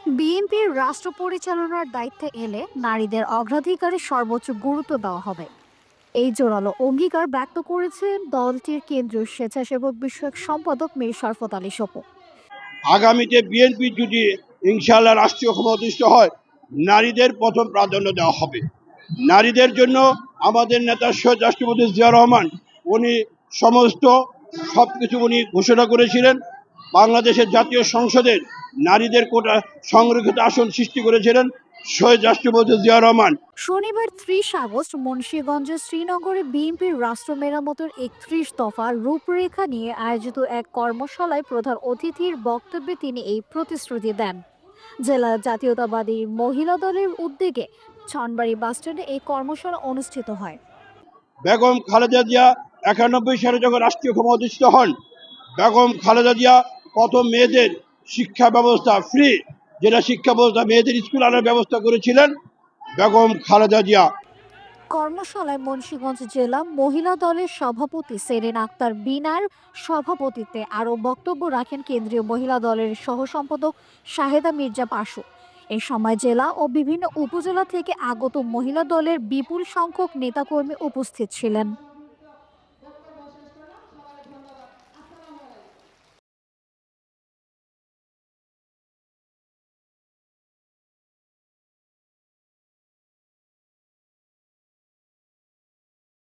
বিএনপির রাষ্ট্র পরিচালনার দায়িত্বে এলে নারীদের অগ্রাধিকারে সর্বোচ্চ গুরুত্ব দেওয়া হবে, এই জোরালো অঙ্গীকার ব্যক্ত করেছেন দলটির কেন্দ্রীয় স্বেচ্ছাসেবক বিষয়ক সম্পাদক মীর শরফত আলী স্বপন। আগামীতে বিএনপি যদি ইনশাআল্লাহ রাষ্ট্রীয় ক্ষমতা অধিষ্ঠ হয়, নারীদের প্রথম প্রাধান্য দেওয়া হবে। নারীদের জন্য আমাদের নেতা শহীদ রাষ্ট্রপতি জিয়া রহমান উনি সমস্ত সবকিছু উনি ঘোষণা করেছিলেন। বাংলাদেশের জাতীয় সংসদের নারীদের কোটা সংরক্ষিত আসন সৃষ্টি করেছিলেন শহীদ রাষ্ট্রপতি জিয়া রহমান। শনিবার ৩০ আগস্ট মুন্সিগঞ্জের শ্রীনগরে বিএনপির রাষ্ট্র মেরামতের ৩১ দফা রূপরেখা নিয়ে আয়োজিত এক কর্মশালায় প্রধান অতিথির বক্তব্যে তিনি এই প্রতিশ্রুতি দেন। জেলা জাতীয়তাবাদী মহিলা দলের উদ্যোগে ছনবাড়ি বাসস্ট্যান্ডে এই কর্মশালা অনুষ্ঠিত হয়। বেগম খালেদা জিয়া ৯১ সালে যখন রাষ্ট্রীয় ক্ষমতা অধিষ্ঠিত হন, বেগম খালেদা জিয়া প্রথম মেয়েদের শিক্ষা ব্যবস্থা ফ্রি, যেটা শিক্ষা ব্যবস্থা মেয়েদের স্কুল আনার ব্যবস্থা করেছিলেন বেগম খালেদা জিয়া। কর্মশালায় মুন্সিগঞ্জ জেলা মহিলা দলের সভাপতি সেরেন আক্তার বিনার সভাপতিত্বে আরও বক্তব্য রাখেন কেন্দ্রীয় মহিলা দলের সহসম্পাদক শাহেদা মির্জা পাশু। এ সময় জেলা ও বিভিন্ন উপজেলা থেকে আগত মহিলা দলের বিপুল সংখ্যক নেতাকর্মী উপস্থিত ছিলেন।